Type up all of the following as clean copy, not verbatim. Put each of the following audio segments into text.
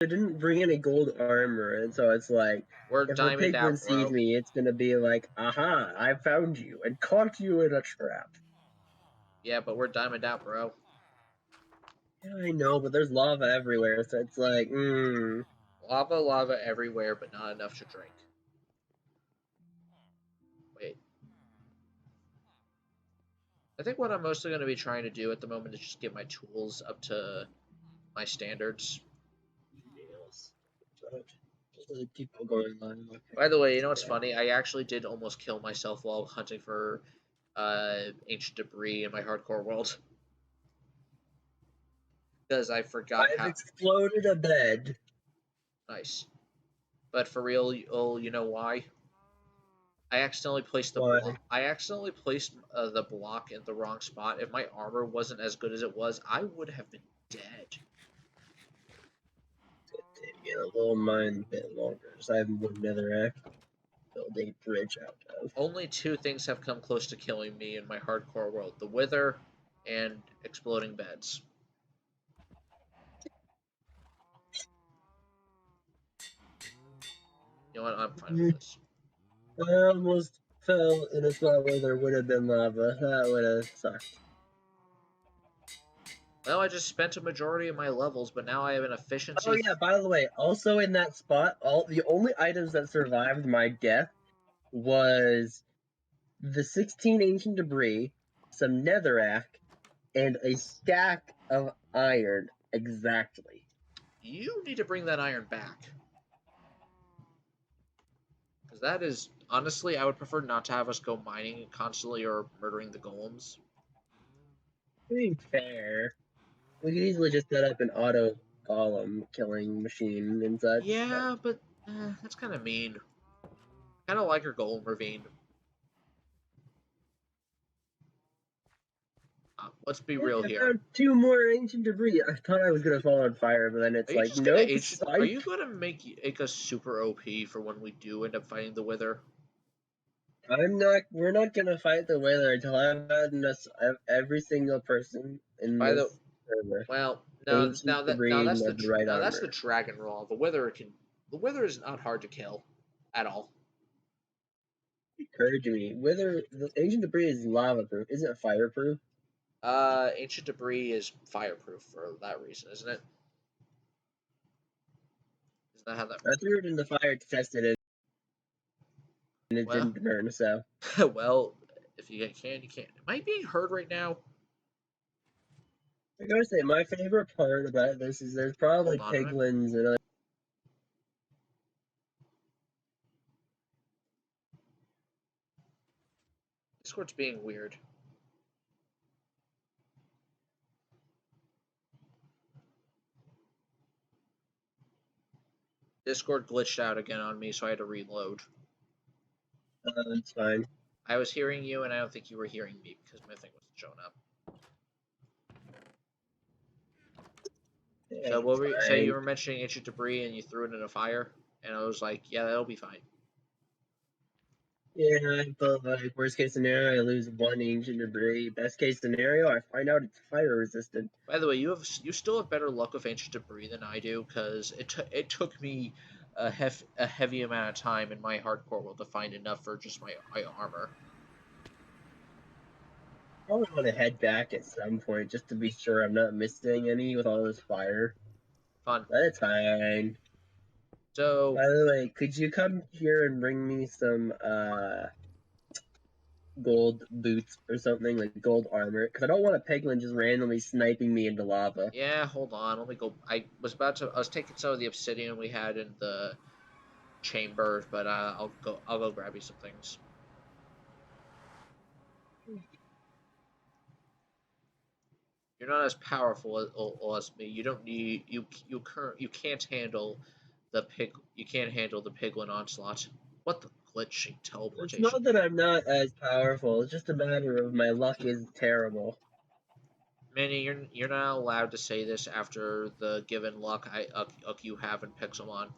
didn't bring any gold armor, and so it's like, We're if a diamond piglin out, sees bro. me, it's gonna be like, aha, I found you and caught you in a trap. Yeah, but we're diamond out, bro. Yeah, I know, but there's lava everywhere, so it's like, Lava, lava everywhere, but not enough to drink. Wait. I think what I'm mostly going to be trying to do at the moment is just get my tools up to my standards. Yes. Just keep on going on. Okay. By the way, you know what's funny? I actually did almost kill myself while hunting for ancient debris in my hardcore world. Because I forgot I've how exploded a bed. nice. But for real, you know why? I accidentally placed the Why? block. I accidentally placed the block in the wrong spot. If my armor wasn't as good as it was, I would have been dead. Get a little mine a bit longer, so I have one netherrack to build a bridge out of. Only two things have come close to killing me in my hardcore world: the Wither and exploding beds. You know what? I'm fine with this. I almost fell in a spot where there would have been lava. That would have sucked. Well, I just spent a majority of my levels, but now I have an Oh efficiency. yeah, by the way, also in that spot, all the only items that survived my death was the 16 ancient debris, some netherrack, and a stack of iron. Exactly. You need to bring that iron back. Because that is, honestly, I would prefer not to have us go mining constantly or murdering the golems. Being fair, we could easily just set up an auto golem killing machine and such. But Yeah, but that's kind of mean. Kind of like her golem ravine. Let's be real I here. found two more ancient debris. I thought I was gonna fall on fire, but then Are it's you like, just gonna nope, ancient? Are psych. you gonna make us super OP for when we do end up fighting the Wither? I'm not. We're not gonna fight the whaler until I've gotten us every single person in By the this server. well, no, Ancient debris and the right now that's the armor. dragon roll. The Wither is not hard to kill, at all. Encourage me. Whether the ancient debris is lava proof, isn't it fireproof? Ancient debris is fireproof for that reason, isn't it? Isn't that how that? I threw it in the fire to test it, and it Well, didn't burn. So well, if you can, you can. Am I being heard right now? I gotta say, my favorite part about this is there's probably Hold on a minute. piglins and other. Discord's being weird. Discord glitched out again on me, so I had to reload. It's fine. I was hearing you, and I don't think you were hearing me because my thing wasn't showing up. Yeah, So it's so you fine. were mentioning ancient debris, and you threw it in a fire, and I was like, yeah, that'll be fine. Yeah, but like worst case scenario, I lose one ancient debris. Best case scenario, I find out it's fire resistant. By the way, you still have better luck with ancient debris than I do because it took me a heavy amount of time in my hardcore world to find enough for just my armor. Probably want to head back at some point just to be sure I'm not missing any with all this fire. Fun. But it's fine. So By the way, could you come here and bring me some gold boots or something, like gold armor? Because I don't want a piglin just randomly sniping me into lava. yeah, hold on. Let me go. I was taking some of the obsidian we had in the chamber, but I'll go grab you some things. You're not as powerful as me. You don't need you can't handle you can't handle the piglin onslaught. What the glitching It's teleportation? not that I'm not as powerful, it's just a matter of my luck is terrible. Manny, you're not allowed to say this after the given luck you have in Pixelmon.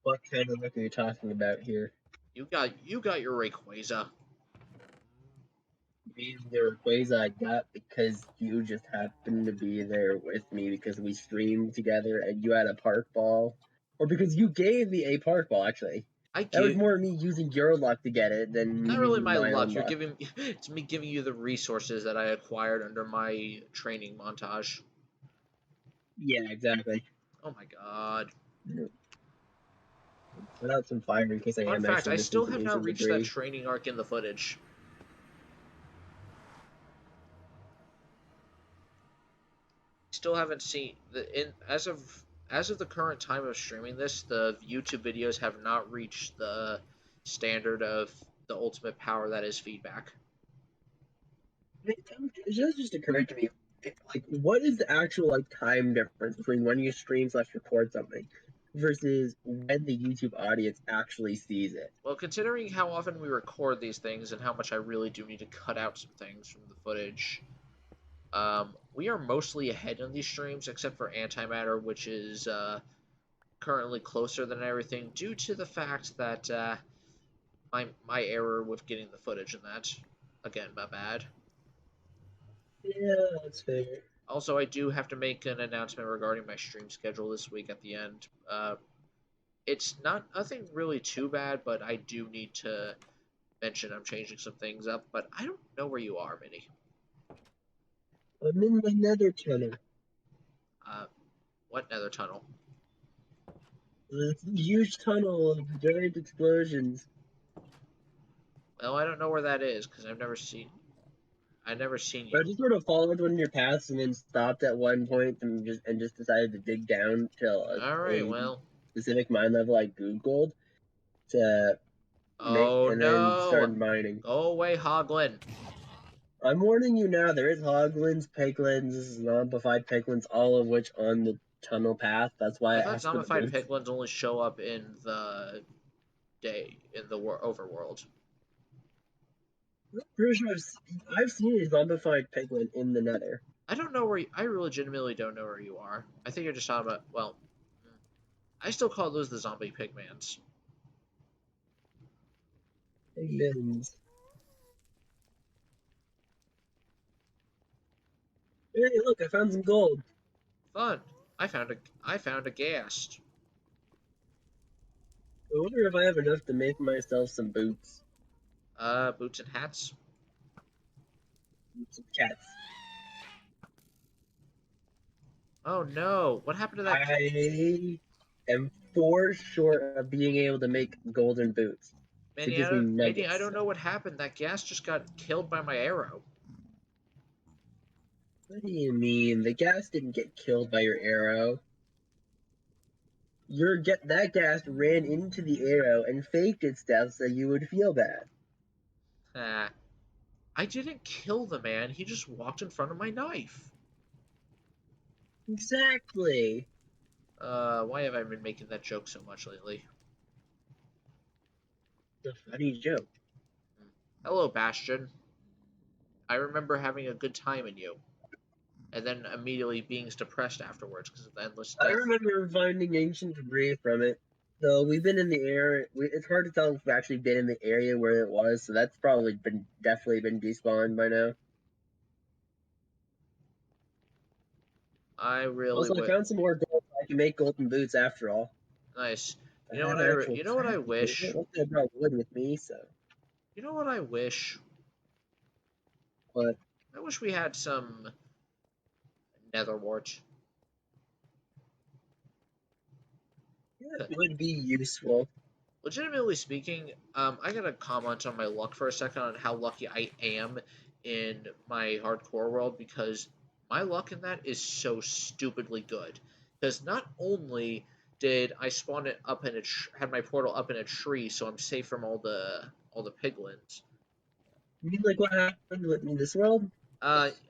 What kind of luck are you talking about here? You got your Rayquaza. mean the Rayquaza I got because you just happened to be there with me because we streamed together and you had a park ball, or because you gave me a park ball. Actually, I that was give more me using your luck to get it than me not really using my my luck. own You're luck. giving it's me giving you the resources that I acquired under my training montage. Yeah, exactly. Oh my god. Put out some fire in case I Fun am fact, actually I missing still some have not ancient reached that debris. training arc in the footage. Still haven't seen the in as of the current time of streaming this, the YouTube videos have not reached the standard of the ultimate power that is feedback. It just occurred to me, like, what is the actual like time difference between when you stream slash record something versus when the YouTube audience actually sees it? Well, considering how often we record these things and how much I really do need to cut out some things from the footage, we are mostly ahead on these streams, except for Antimatter, which is currently closer than everything due to the fact that my error with getting the footage and that. Again, my bad. Yeah, that's fair. Also, I do have to make an announcement regarding my stream schedule this week at the end. It's not nothing really too bad, but I do need to mention I'm changing some things up. But I don't know where you are, Minnie. I'm in the Nether tunnel. Uh, what nether tunnel? This huge tunnel of giant explosions. Well, I don't know where that is because I've never seen I you. just sort of followed one of your paths and then stopped at one point and just decided to dig down till All right, a well. specific mine level I googled to make, Oh and then no! started mining. Go away, Hoglin. I'm warning you now, there is hoglins, piglins, zombified piglins, all of which on the tunnel path. That's why I I thought asked for the zombified boots. piglins only show up in the overworld. Pretty sure I've seen a zombified piglin in the nether. I don't know where I legitimately don't know where you are. I think you're just talking about. Well, I still call those the zombie pigmans. Piglins. Hey, look, I found some gold. Fun. I found a ghast. I wonder if I have enough to make myself some boots. Boots and hats. Some cats. Oh no! What happened to that? I am 4 short of being able to make golden boots. So it gives me Manny, I nuggets. don't know what happened. That ghast just got killed by my arrow. What do you mean? The gas didn't get killed by your arrow. That gas ran into the arrow and faked its death so you would feel bad. Ah, I didn't kill the man. He just walked in front of my knife. Exactly. Why have I been making that joke so much lately? A funny joke. Hello, Bastion. I remember having a good time in you, and then immediately being depressed afterwards because of the endless I death. remember finding ancient debris from it. Though we've been in the area, it's hard to tell if we've actually been in the area where it was. So that's probably definitely been despawned by now. I really Also, I would. found some more gold. I can make golden boots after all. Nice. I have an actual You know what I crafting table. wish. Luckily, I brought wood with me, so. You know what I wish. But I wish we had some netherwort. yeah, it would be useful. Legitimately speaking, I gotta comment on my luck for a second on how lucky I am in my hardcore world because my luck in that is so stupidly good. Because not only did I spawn it up in had my portal up in a tree, so I'm safe from all the piglins. You mean like what happened in this world?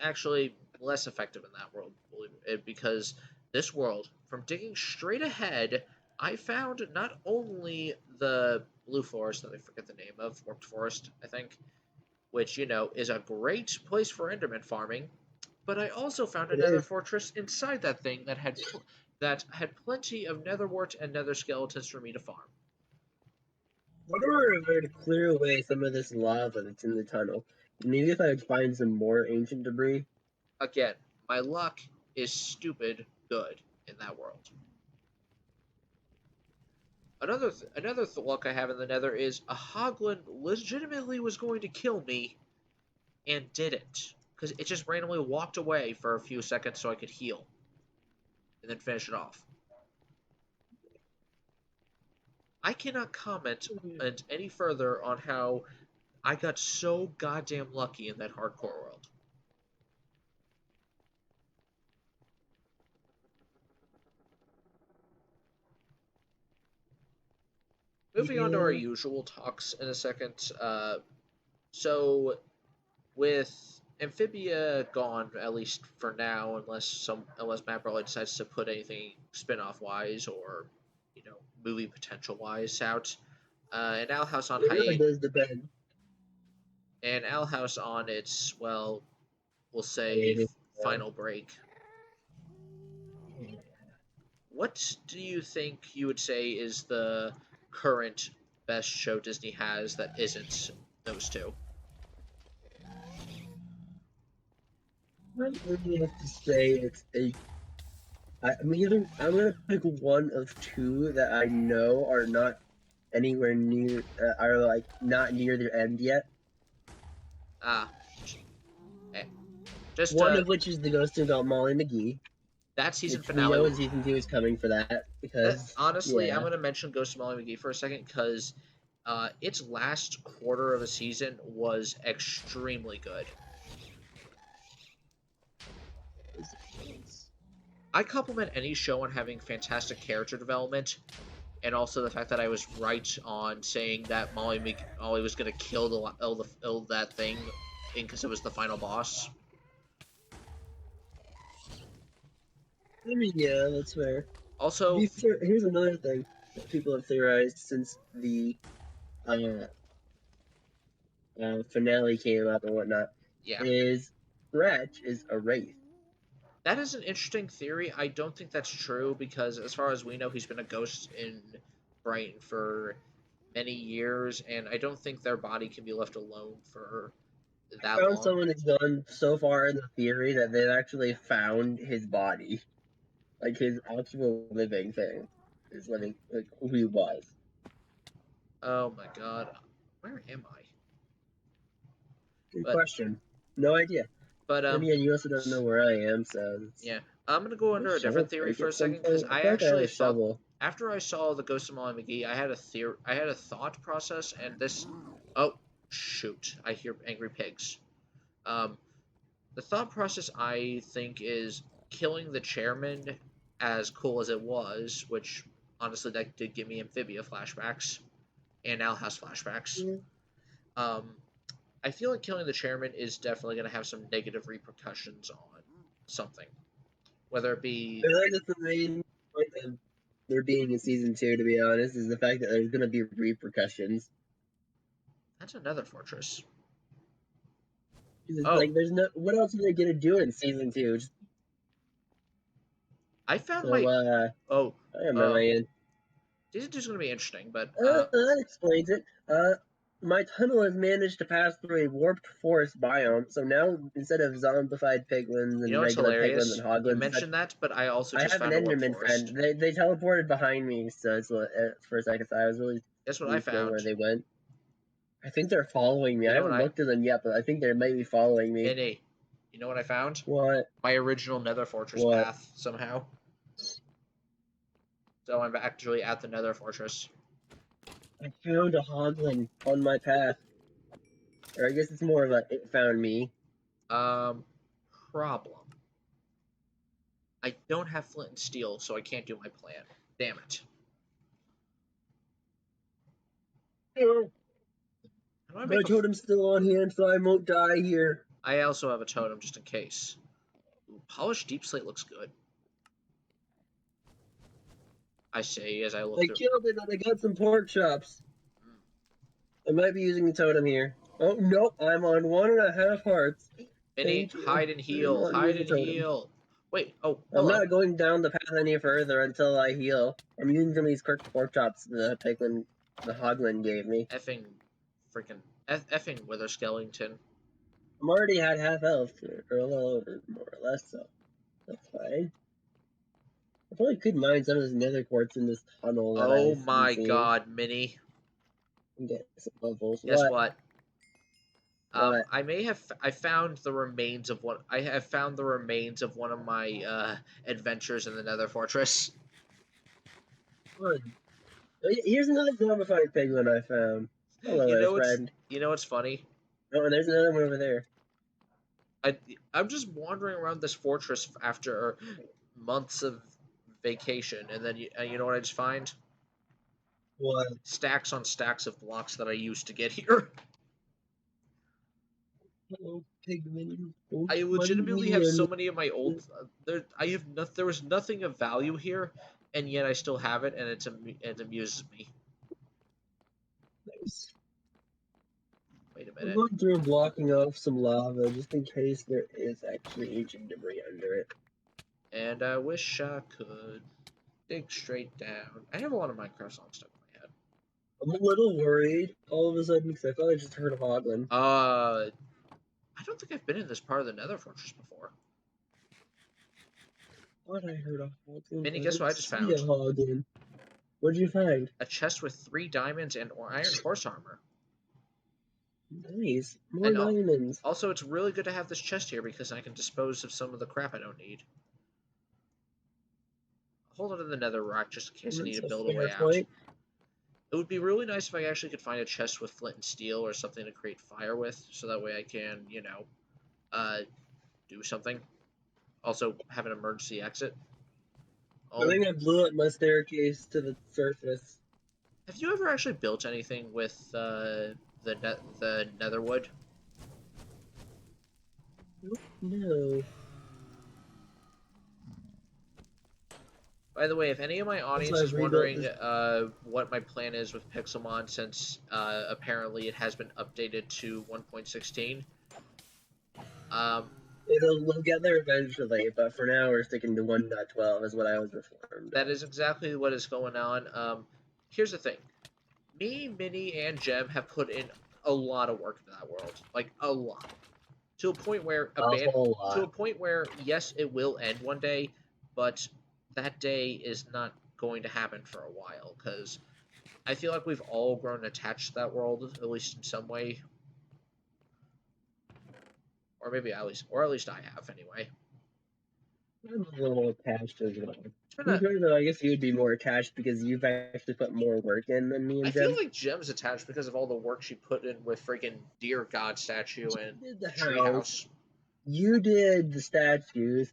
Actually, less effective in that world, because this world, from digging straight ahead, I found not only the blue forest that I forget the name of, warped forest, I think, which is a great place for Enderman farming, but I also found It another is. fortress inside that thing that had plenty of netherwort and nether skeletons for me to farm. Wonder if I were to clear away some of this lava that's in the tunnel. Maybe if I could find some more ancient debris. Again, my luck is stupid good in that world. Another luck I have in the Nether is a Hoglin legitimately was going to kill me and didn't, because it just randomly walked away for a few seconds so I could heal and then finish it off. I cannot comment any further on how I got so goddamn lucky in that hardcore world. Moving on to our Yeah. usual talks in a second. So with Amphibia gone, at least for now, unless Matt Brawley decides to put anything spin-off wise or movie potential wise out, and Owl House on It really hiatus, does depend. and Owl House on its we'll say Maybe. final break. What do you think you would say is the current best show Disney has that isn't those two? I really have to say it's a. I'm gonna pick one of two that I know are not anywhere near, are like not near their end yet. Ah, just One of which is the Ghost about Molly McGee, that season which we know finale. season 2 is coming for that because Honestly, I'm yeah. going to mention Ghost of Molly McGee for a second because its last quarter of a season was extremely good. I compliment any show on having fantastic character development, and also the fact that I was right on saying that Molly was going to kill that thing because it was the final boss. I mean, yeah, that's fair. Also, Here's another thing that people have theorized since the uh, finale came up and whatnot yeah, is Wretch is a wraith. that is an interesting theory. I don't think that's true because, as far as we know, he's been a ghost in Brighton for many years, and I don't think their body can be left alone for that Found long. someone has gone so far in the theory that they've actually found his body, like his actual living thing, his living like who he was. Oh my god, where am I? Good But question. No idea. but And again, you also don't know where I am, so it's... yeah, I'm gonna go Did my under a different shovel theory break for at a some second because point? I I feel like I had actually a thought shovel. after I saw the Ghost of Molly McGee, I had a thought process, and this. Oh shoot! I hear angry pigs. Um, the thought process I think is killing the chairman, as cool as it was, which honestly that did give me Amphibia flashbacks and Owl House flashbacks. Yeah. Um, I feel like killing the chairman is definitely going to have some negative repercussions on something, whether it be. I feel like that's the main point of there being a season 2, to be honest, is the fact that there's going to be repercussions. That's another fortress. It's Oh, like, there's no... What else are they going to do in season 2? I found So, my. Oh, I am uh, Ryan. season 2 is going to be interesting, but That explains it. My tunnel has managed to pass through a warped forest biome, so now instead of zombified piglins you know and what's regular piglins hilarious? and You hoglins, mentioned that, but I also I just have an found a warp Enderman friend. forest. They teleported behind me, so it's for a second. So I was really Guess what I confused where found? they went. I think they're following me. You I know what haven't I. looked at them yet, but I think they might be following me. Vinny, you know what I found? What? My original Nether Fortress What? path, somehow. So I'm actually at the Nether Fortress. I found a hoglin on my path. Or I guess it's more of a it found me. Um, problem. I don't have flint and steel, so I can't do my plan. Damn it. How do I My make a. totem's still on hand, so I won't die here. I also have a totem just in case. Ooh, polished deep slate looks good. I say as I look I through. killed it and I got some pork chops. I might be using the totem here. Oh, nope, I'm on 1.5 hearts. Vinny, Thank you. hide and I didn't heal. want to use Hide the and totem. heal. Wait, oh, I'm hello. not going down the path any further until I heal. I'm using some of these cooked pork chops the hoglin gave me. Effing freaking effing Wither Skellington. I'm already at half health, or a little over, more or less, so that's fine. I probably could mine some of this nether quartz in this tunnel that Oh I've been my seeing god, Mini. and get some levels. Guess What? what? What? I found the remains of one. I have found the remains of one of my adventures in the Nether Fortress. What? Here's another zombified penguin I found. Hello You there, know what's friend. you know what's funny? Oh, and there's another one over there. I I'm just wandering around this fortress after months of vacation, and then you know what I just find? What? Stacks on stacks of blocks that I used to get here. Hello, pigman. Don't I mind legitimately me. have so many of my old. There was nothing of value here, and yet I still have it, and it amuses me. Nice. Wait a I'm minute. going through and blocking off some lava just in case there is actually ancient debris under it. And I wish I could dig straight down. I have a lot of Minecraft songs stuck in my head. I'm a little worried all of a sudden because I thought I just heard a hoglin. I don't think I've been in this part of the Nether Fortress before. Thought I heard a hoglin, Minnie, but I guess what didn't I just see a found? hoglin. What'd you find? A chest with 3 diamonds and iron horse armor. Nice. More And diamonds. also, it's really good to have this chest here because I can dispose of some of the crap I don't need. Hold on to the nether rock just in case I need That's to a build a fair way out. point. It would be really nice if I actually could find a chest with flint and steel or something to create fire with, so that way I can, uh, do something. Also, have an emergency exit. I Oh, think I blew up my staircase to the surface. have you ever actually built anything with the netherwood? No. By the way, if any of my Also, audience I've is rebuilt wondering this. what my plan is with Pixelmon, since apparently it has been updated to 1.16, We'll get there eventually, but for now we're sticking to 1.12 is what I was informed that of. is exactly what is going on. Here's the thing: me, Minnie, and Jem have put in a lot of work into that world, like a lot, to a point where A whole to a lot. point where yes, it will end one day, but that day is not going to happen for a while because I feel like we've all grown attached to that world, at least in some way, or maybe at least I have anyway. I'm a little attached as well. It's been To be a fair, though, I guess you would be more attached because you've actually put more work in than me I and feel Jem. like Jem's attached because of all the work she put in with freaking Deer God statue and You did the house, treehouse. you did the statues,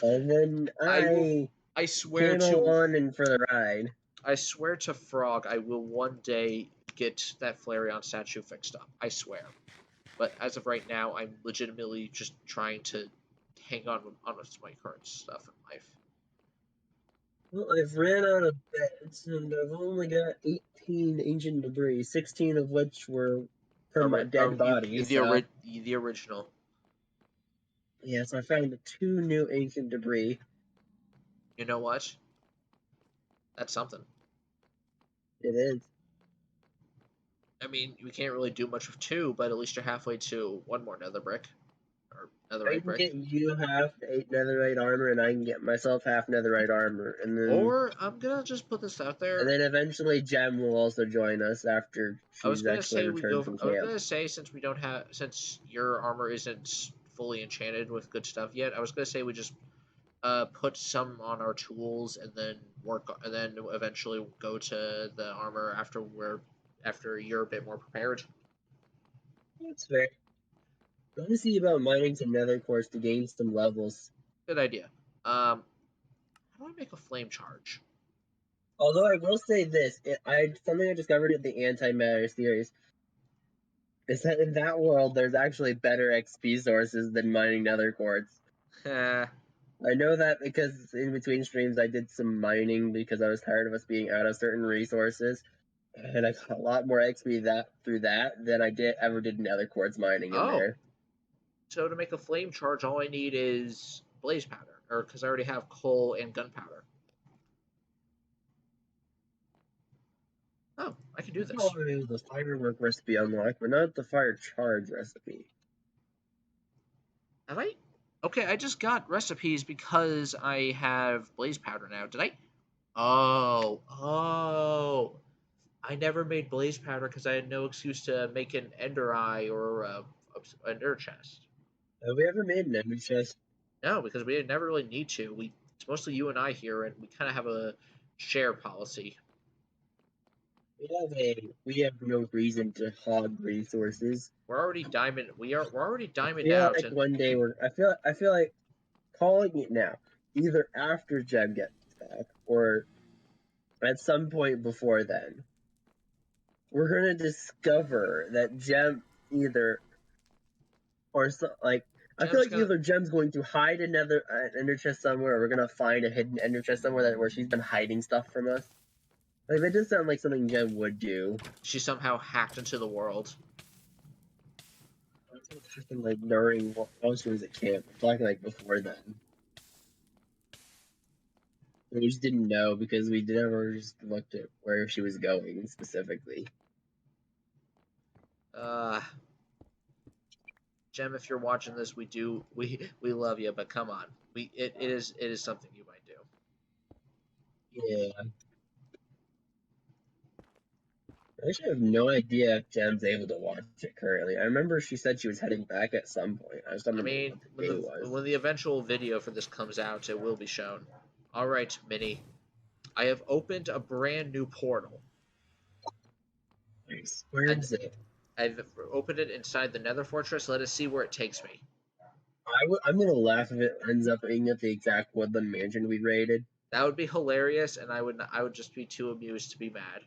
and then I will. I I swear came to. along and for the ride. I swear to Frog, I will one day get that Flareon statue fixed up. I swear. But as of right now, I'm legitimately just trying to hang on to my current stuff in life. Well, I've ran out of beds, and I've only got 18 ancient debris, 16 of which were from my dead body, so... The original. Yeah, so I found the 2 new ancient debris. You know what? That's something. It is. I mean, we can't really do much with 2, but at least you're halfway to one more nether brick. Or I netherite can brick. get you half 8 netherite armor, and I can get myself half netherite armor, and then... Or, I'm gonna just put this out And there. then eventually Jem will also join us after I was she's gonna actually say we go. returned from I was camp. gonna say since your armor isn't fully enchanted with good stuff yet, I was gonna say we just put some on our tools and then and then eventually go to the armor after you're a bit more prepared. That's fair. Let me see about mining some nether quartz to gain some levels. Good idea. How do I make a flame charge? Although I will say this, something I discovered in the antimatter series is that in that world there's actually better XP sources than mining nether quartz. I know that because in between streams I did some mining because I was tired of us being out of certain resources, and I got a lot more XP through that than I did nether quartz mining in Oh, there. so to make a flame charge, all I need is blaze powder, or because I already have coal and gunpowder. Oh, I can do this. Oh, the firework recipe unlocked, but not the fire charge recipe. Have I? Okay, I just got recipes because I have blaze powder now. Did I? Oh. I never made blaze powder because I had no excuse to make an ender eye or a ender chest. Have we ever made an enemy chest? No, because we never really need to. It's mostly you and I here, and we kind of have a share policy. We have no reason to hog resources. We're already I diamond feel out, like and one day I feel like calling it now, either after Jem gets back or at some point before then. We're gonna discover that Jem either or so, like I feel Gem's like gonna. either Jem's going to hide another ender chest somewhere, or we're gonna find a hidden ender chest somewhere where she's been hiding stuff from us. Like that does sound like something Jem would do. She somehow hacked into the world. I'm talking like during while she was at camp. I'm talking like before then. We just didn't know because we never just looked at where she was going specifically. Uh, Gem, if you're watching this, we love you, but come on, it is something you might do. Yeah. I actually have no idea if Jem's able to watch it currently. I remember she said she was heading back at some point. I just don't I remember mean, what the day was. when the eventual video for this comes out, it will be shown. All right, Minnie, I have opened a brand new portal, Nice. Where and is it? I've opened it inside the Nether Fortress. Let us see where it takes me. I'm gonna laugh if it ends up being at the exact woodland mansion we raided. That would be hilarious, and I would just be too amused to be mad.